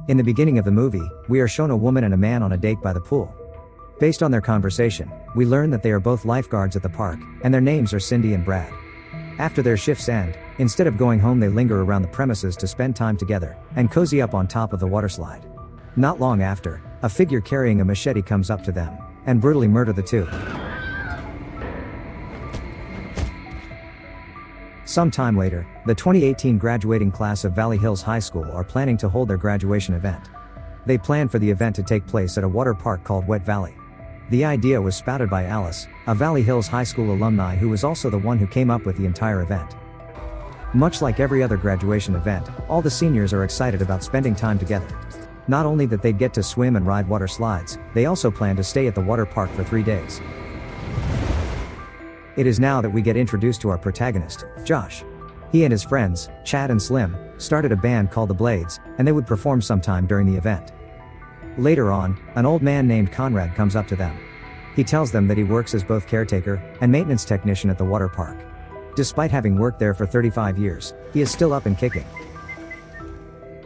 In the beginning of the movie, we are shown a woman and a man on a date by the pool. Based on their conversation, we learn that they are both lifeguards at the park, and their names are Cindy and Brad. After their shifts end, instead of going home they linger around the premises to spend time together, and cozy up on top of the waterslide. Not long after, a figure carrying a machete comes up to them, and brutally murder the two. Some time later, the 2018 graduating class of Valley Hills High School are planning to hold their graduation event. They plan for the event to take place at a water park called Wet Valley. The idea was spouted by Alice, a Valley Hills High School alumni who was also the one who came up with the entire event. Much like every other graduation event, all the seniors are excited about spending time together. Not only that they'd get to swim and ride water slides, they also plan to stay at the water park for 3 days. It is now that we get introduced to our protagonist, Josh. He and his friends, Chad and Slim, started a band called the Blades, and they would perform sometime during the event. Later on, an old man named Conrad comes up to them. He tells them that he works as both caretaker and maintenance technician at the water park. Despite having worked there for 35 years, he is still up and kicking.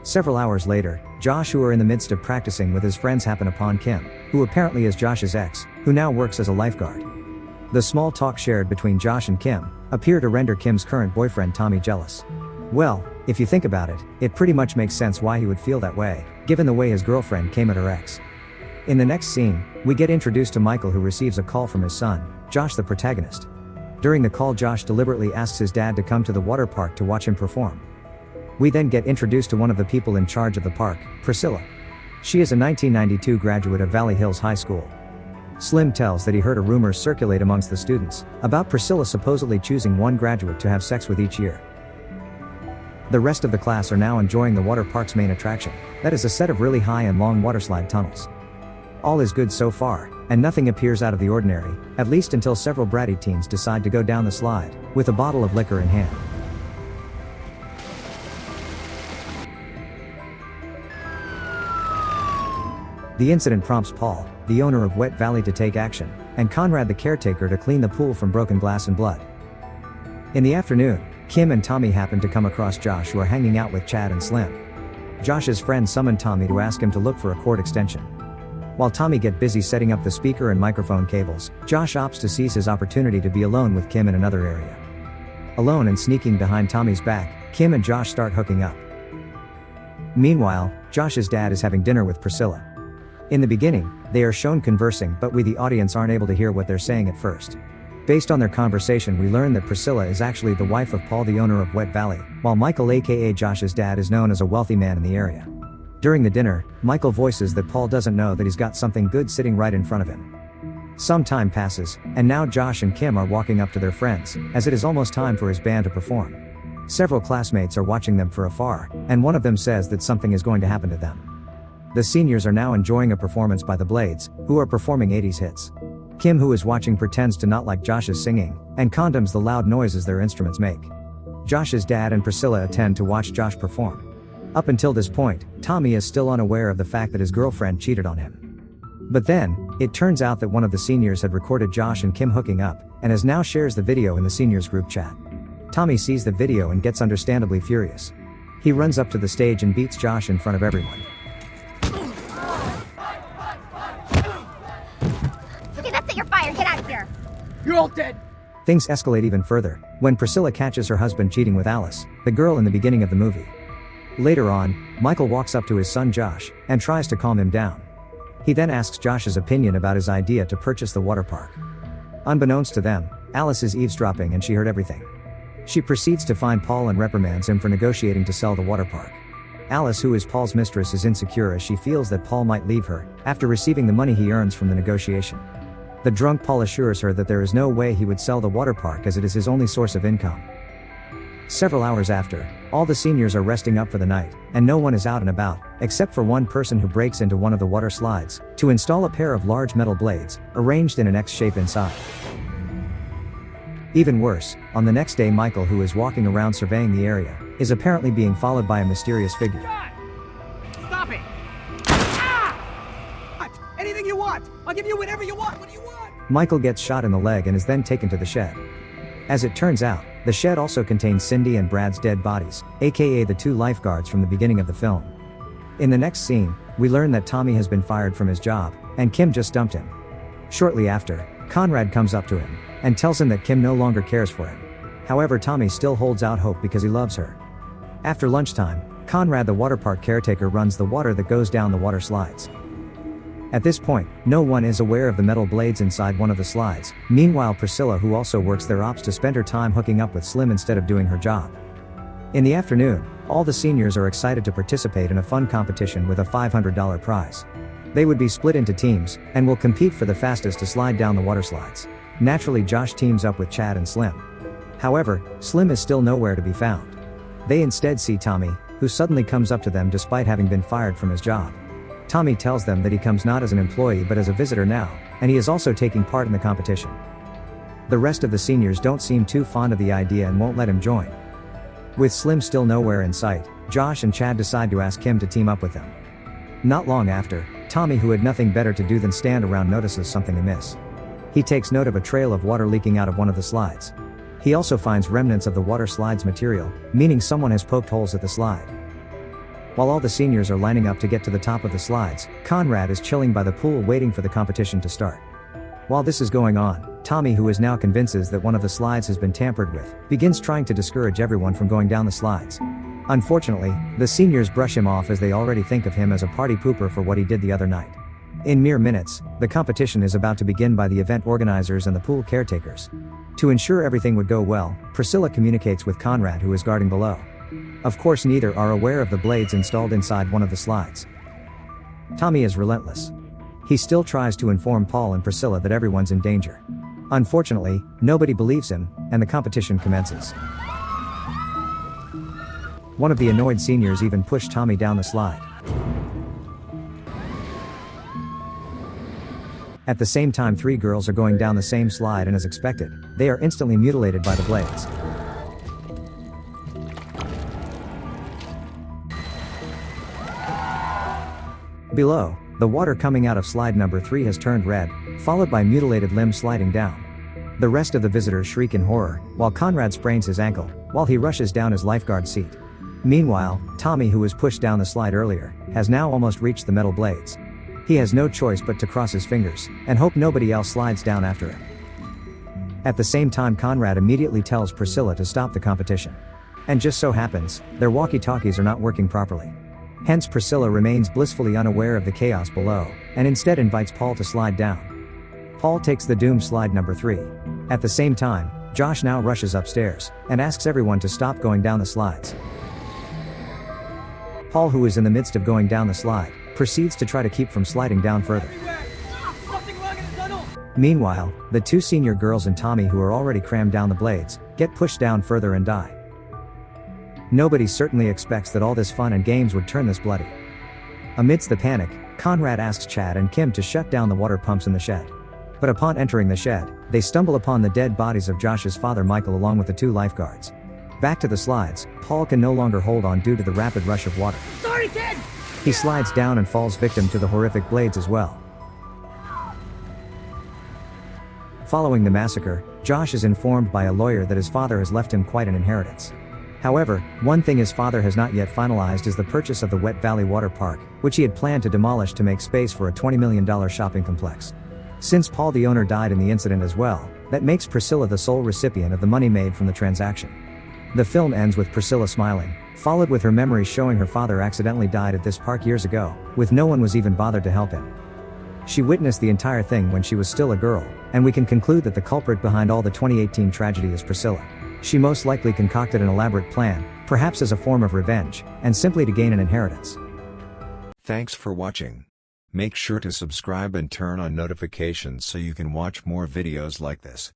Several hours later, Josh, who are in the midst of practicing with his friends, happen upon Kim, who apparently is Josh's ex, who now works as a lifeguard. The small talk shared between Josh and Kim appear to render Kim's current boyfriend Tommy jealous. Well, if you think about it, it pretty much makes sense why he would feel that way, given the way his girlfriend came at her ex. In the next scene, we get introduced to Michael, who receives a call from his son, Josh, the protagonist. During the call, Josh deliberately asks his dad to come to the water park to watch him perform. We then get introduced to one of the people in charge of the park, Priscilla. She is a 1992 graduate of Valley Hills High School. Slim tells that he heard a rumor circulate amongst the students about Priscilla supposedly choosing one graduate to have sex with each year. The rest of the class are now enjoying the water park's main attraction, that is a set of really high and long waterslide tunnels. All is good so far, and nothing appears out of the ordinary, at least until several bratty teens decide to go down the slide, with a bottle of liquor in hand. The incident prompts Paul, the owner of Wet Valley, to take action, and Conrad, the caretaker, to clean the pool from broken glass and blood. In the afternoon, Kim and Tommy happen to come across Josh, who are hanging out with Chad and Slim. Josh's friend summoned Tommy to ask him to look for a cord extension. While Tommy get busy setting up the speaker and microphone cables, Josh opts to seize his opportunity to be alone with Kim in another area. Alone and sneaking behind Tommy's back, Kim and Josh start hooking up. Meanwhile, Josh's dad is having dinner with Priscilla. In the beginning, they are shown conversing, but we the audience aren't able to hear what they're saying at first. Based on their conversation, we learn that Priscilla is actually the wife of Paul, the owner of Wet Valley, while Michael, aka Josh's dad, is known as a wealthy man in the area. During the dinner, Michael voices that Paul doesn't know that he's got something good sitting right in front of him. Some time passes, and now Josh and Kim are walking up to their friends, as it is almost time for his band to perform. Several classmates are watching them from afar, and one of them says that something is going to happen to them. The seniors are now enjoying a performance by the Blades, who are performing 80s hits. Kim, who is watching, pretends to not like Josh's singing, and condemns the loud noises their instruments make. Josh's dad and Priscilla attend to watch Josh perform. Up until this point, Tommy is still unaware of the fact that his girlfriend cheated on him. But then, it turns out that one of the seniors had recorded Josh and Kim hooking up, and as now shares the video in the seniors group chat. Tommy sees the video and gets understandably furious. He runs up to the stage and beats Josh in front of everyone. Okay, that's it, you're fired, get out of here. You're all dead. Things escalate even further when Priscilla catches her husband cheating with Alice, the girl in the beginning of the movie. Later on, Michael walks up to his son Josh and tries to calm him down. He then asks Josh's opinion about his idea to purchase the water park. Unbeknownst to them, Alice is eavesdropping and she heard everything. She proceeds to find Paul and reprimands him for negotiating to sell the water park. Alice, who is Paul's mistress, is insecure as she feels that Paul might leave her after receiving the money he earns from the negotiation. The drunk Paul assures her that there is no way he would sell the water park as it is his only source of income. Several hours after, all the seniors are resting up for the night, and no one is out and about, except for one person who breaks into one of the water slides to install a pair of large metal blades, arranged in an X shape inside. Even worse, on the next day, Michael, who is walking around surveying the area, is apparently being followed by a mysterious figure. Stop it! Ah! What? Anything you want! I'll give you whatever you want! What do you want? Michael gets shot in the leg and is then taken to the shed. As it turns out, the shed also contains Cindy and Brad's dead bodies, aka the two lifeguards from the beginning of the film. In the next scene, we learn that Tommy has been fired from his job, and Kim just dumped him. Shortly after, Conrad comes up to him, and tells him that Kim no longer cares for him. However, Tommy still holds out hope because he loves her. After lunchtime, Conrad the water park caretaker runs the water that goes down the water slides. At this point, no one is aware of the metal blades inside one of the slides. Meanwhile, Priscilla, who also works there, opts to spend her time hooking up with Slim instead of doing her job. In the afternoon, all the seniors are excited to participate in a fun competition with a $500 prize. They would be split into teams, and will compete for the fastest to slide down the water slides. Naturally, Josh teams up with Chad and Slim. However, Slim is still nowhere to be found. They instead see Tommy, who suddenly comes up to them despite having been fired from his job. Tommy tells them that he comes not as an employee but as a visitor now, and he is also taking part in the competition. The rest of the seniors don't seem too fond of the idea and won't let him join. With Slim still nowhere in sight, Josh and Chad decide to ask him to team up with them. Not long after, Tommy, who had nothing better to do than stand around, notices something amiss. He takes note of a trail of water leaking out of one of the slides. He also finds remnants of the water slide's material, meaning someone has poked holes at the slide. While all the seniors are lining up to get to the top of the slides, Conrad is chilling by the pool waiting for the competition to start. While this is going on, Tommy, who is now convinces that one of the slides has been tampered with, begins trying to discourage everyone from going down the slides. Unfortunately, the seniors brush him off as they already think of him as a party pooper for what he did the other night. In mere minutes, the competition is about to begin by the event organizers and the pool caretakers. To ensure everything would go well, Priscilla communicates with Conrad, who is guarding below. Of course, neither are aware of the blades installed inside one of the slides. Tommy is relentless. He still tries to inform Paul and Priscilla that everyone's in danger. Unfortunately, nobody believes him, and the competition commences. One of the annoyed seniors even pushed Tommy down the slide. At the same time, 3 girls are going down the same slide, and as expected, they are instantly mutilated by the blades. Below, the water coming out of slide number 3 has turned red, followed by mutilated limbs sliding down. The rest of the visitors shriek in horror, while Conrad sprains his ankle, while he rushes down his lifeguard seat. Meanwhile, Tommy, who was pushed down the slide earlier, has now almost reached the metal blades. He has no choice but to cross his fingers, and hope nobody else slides down after him. At the same time, Conrad immediately tells Priscilla to stop the competition. And just so happens, their walkie-talkies are not working properly. Hence, Priscilla remains blissfully unaware of the chaos below, and instead invites Paul to slide down. Paul takes the doomed slide number 3. At the same time, Josh now rushes upstairs, and asks everyone to stop going down the slides. Paul, who is in the midst of going down the slide, proceeds to try to keep from sliding down further. Meanwhile, the 2 senior girls and Tommy, who are already crammed down the blades, get pushed down further and die. Nobody certainly expects that all this fun and games would turn this bloody. Amidst the panic, Conrad asks Chad and Kim to shut down the water pumps in the shed. But upon entering the shed, they stumble upon the dead bodies of Josh's father Michael along with the 2 lifeguards. Back to the slides, Paul can no longer hold on due to the rapid rush of water. Sorry, kid! He slides down and falls victim to the horrific blades as well. Following the massacre, Josh is informed by a lawyer that his father has left him quite an inheritance. However, one thing his father has not yet finalized is the purchase of the Wet Valley Water Park, which he had planned to demolish to make space for a $20 million shopping complex. Since Paul the owner died in the incident as well, that makes Priscilla the sole recipient of the money made from the transaction. The film ends with Priscilla smiling, followed with her memories showing her father accidentally died at this park years ago, with no one was even bothered to help him. She witnessed the entire thing when she was still a girl, and we can conclude that the culprit behind all the 2018 tragedy is Priscilla. She most likely concocted an elaborate plan, perhaps as a form of revenge, and simply to gain an inheritance. Thanks for watching. Make sure to subscribe and turn on notifications so you can watch more videos like this.